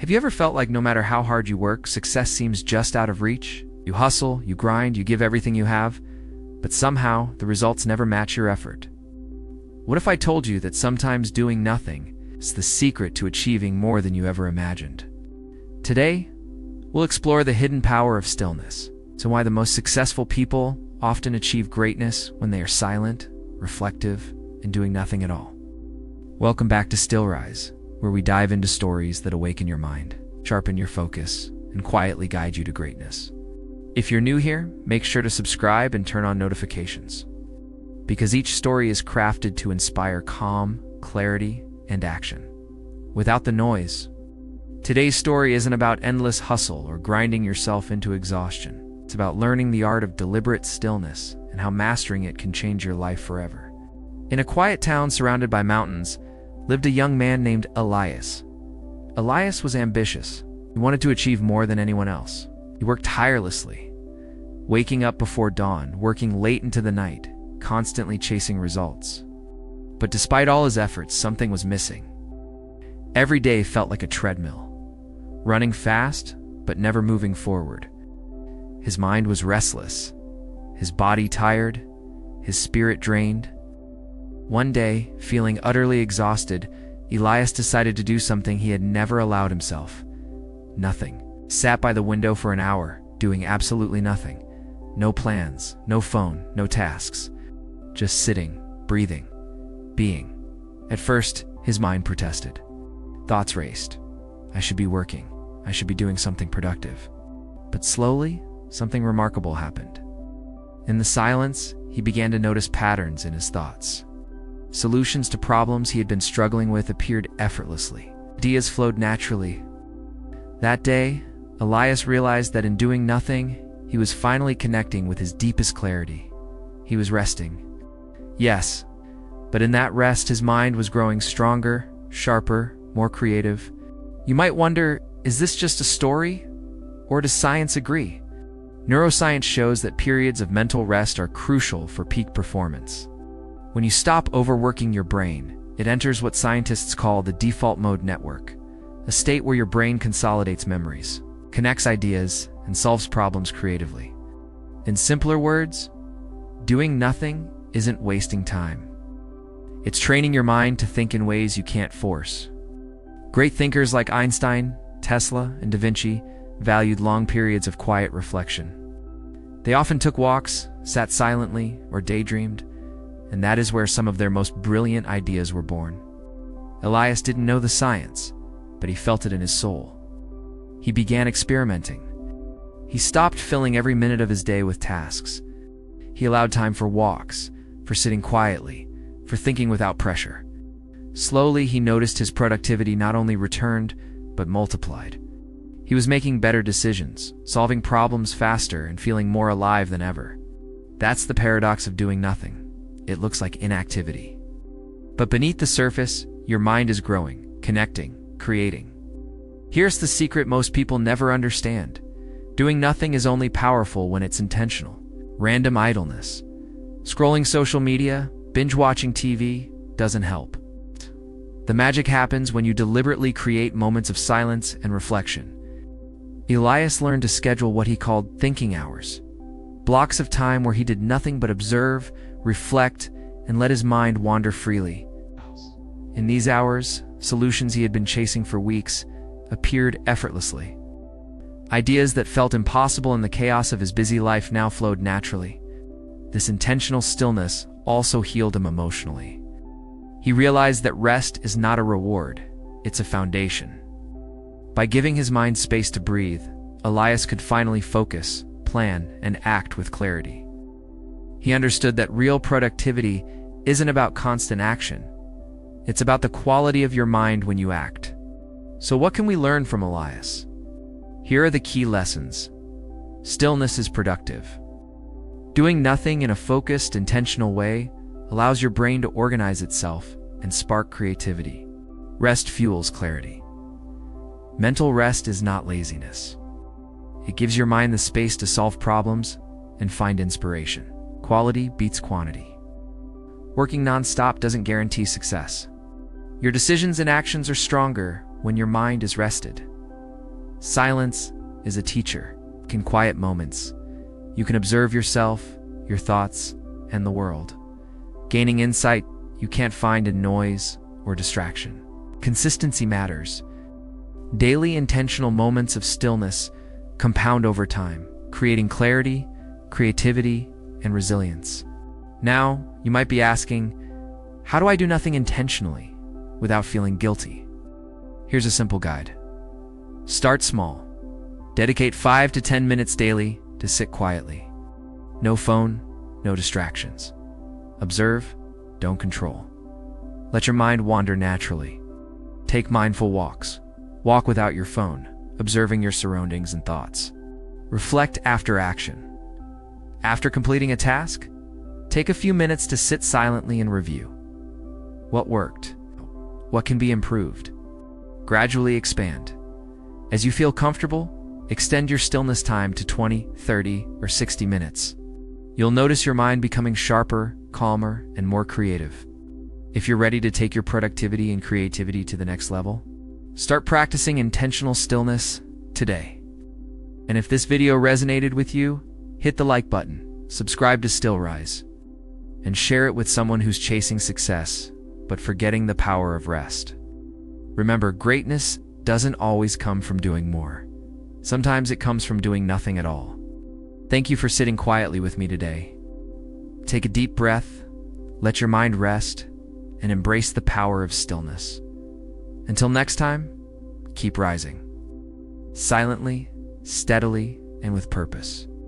Have you ever felt like no matter how hard you work, success seems just out of reach? You hustle, you grind, you give everything you have, but somehow the results never match your effort. What if I told you that sometimes doing nothing is the secret to achieving more than you ever imagined? Today, we'll explore the hidden power of stillness, and why the most successful people often achieve greatness when they are silent, reflective, and doing nothing at all. Welcome back to Still Rise, where we dive into stories that awaken your mind, sharpen your focus, and quietly guide you to greatness. If you're new here, make sure to subscribe and turn on notifications, because each story is crafted to inspire calm, clarity, and action, without the noise. Today's story isn't about endless hustle or grinding yourself into exhaustion. It's about learning the art of deliberate stillness and how mastering it can change your life forever. In a quiet town surrounded by mountains, lived a young man named Elias. Elias was ambitious. He wanted to achieve more than anyone else. He worked tirelessly, waking up before dawn, working late into the night, constantly chasing results. But despite all his efforts, something was missing. Every day felt like a treadmill, running fast, but never moving forward. His mind was restless, his body tired, his spirit drained. One day, feeling utterly exhausted, Elias decided to do something he had never allowed himself. Nothing. Sat by the window for an hour, doing absolutely nothing. No plans, no phone, no tasks. Just sitting, breathing, being. At first, his mind protested. Thoughts raced. I should be working. I should be doing something productive. But slowly, something remarkable happened. In the silence, he began to notice patterns in his thoughts. Solutions to problems he had been struggling with appeared effortlessly. Ideas flowed naturally. That day, Elias realized that in doing nothing, he was finally connecting with his deepest clarity. He was resting. Yes, but in that rest, his mind was growing stronger, sharper, more creative. You might wonder, is this just a story? Or does science agree? Neuroscience shows that periods of mental rest are crucial for peak performance. When you stop overworking your brain, it enters what scientists call the default mode network, a state where your brain consolidates memories, connects ideas, and solves problems creatively. In simpler words, doing nothing isn't wasting time. It's training your mind to think in ways you can't force. Great thinkers like Einstein, Tesla, and Da Vinci valued long periods of quiet reflection. They often took walks, sat silently, or daydreamed, and that is where some of their most brilliant ideas were born. Elias didn't know the science, but he felt it in his soul. He began experimenting. He stopped filling every minute of his day with tasks. He allowed time for walks, for sitting quietly, for thinking without pressure. Slowly, he noticed his productivity not only returned, but multiplied. He was making better decisions, solving problems faster, and feeling more alive than ever. That's the paradox of doing nothing. It looks like inactivity. But beneath the surface, your mind is growing, connecting, creating. Here's the secret most people never understand. Doing nothing is only powerful when it's intentional. Random idleness, scrolling social media, binge-watching TV doesn't help. The magic happens when you deliberately create moments of silence and reflection. Elias learned to schedule what he called thinking hours, blocks of time where he did nothing but observe, reflect, and let his mind wander freely. In these hours, solutions he had been chasing for weeks appeared effortlessly. Ideas that felt impossible in the chaos of his busy life now flowed naturally. This intentional stillness also healed him emotionally. He realized that rest is not a reward, it's a foundation. By giving his mind space to breathe, Elias could finally focus, plan, and act with clarity. He understood that real productivity isn't about constant action. It's about the quality of your mind when you act. So what can we learn from Elias? Here are the key lessons. Stillness is productive. Doing nothing in a focused, intentional way allows your brain to organize itself and spark creativity. Rest fuels clarity. Mental rest is not laziness. It gives your mind the space to solve problems and find inspiration. Quality beats quantity. Working non-stop doesn't guarantee success. Your decisions and actions are stronger when your mind is rested. Silence is a teacher. It can quiet moments. You can observe yourself, your thoughts, and the world, gaining insight you can't find in noise or distraction. Consistency matters. Daily intentional moments of stillness compound over time, creating clarity, creativity, and resilience. Now, you might be asking, how do I do nothing intentionally without feeling guilty? Here's a simple guide. Start small. Dedicate 5 to 10 minutes daily to sit quietly. No phone, no distractions. Observe, don't control. Let your mind wander naturally. Take mindful walks. Walk without your phone, observing your surroundings and thoughts. Reflect after action. After completing a task, take a few minutes to sit silently and review. What worked? What can be improved? Gradually expand. As you feel comfortable, extend your stillness time to 20, 30, or 60 minutes. You'll notice your mind becoming sharper, calmer, and more creative. If you're ready to take your productivity and creativity to the next level, start practicing intentional stillness today. And if this video resonated with you, hit the like button, subscribe to Still Rise, and share it with someone who's chasing success, but forgetting the power of rest. Remember, greatness doesn't always come from doing more. Sometimes it comes from doing nothing at all. Thank you for sitting quietly with me today. Take a deep breath, let your mind rest, and embrace the power of stillness. Until next time, keep rising. Silently, steadily, and with purpose.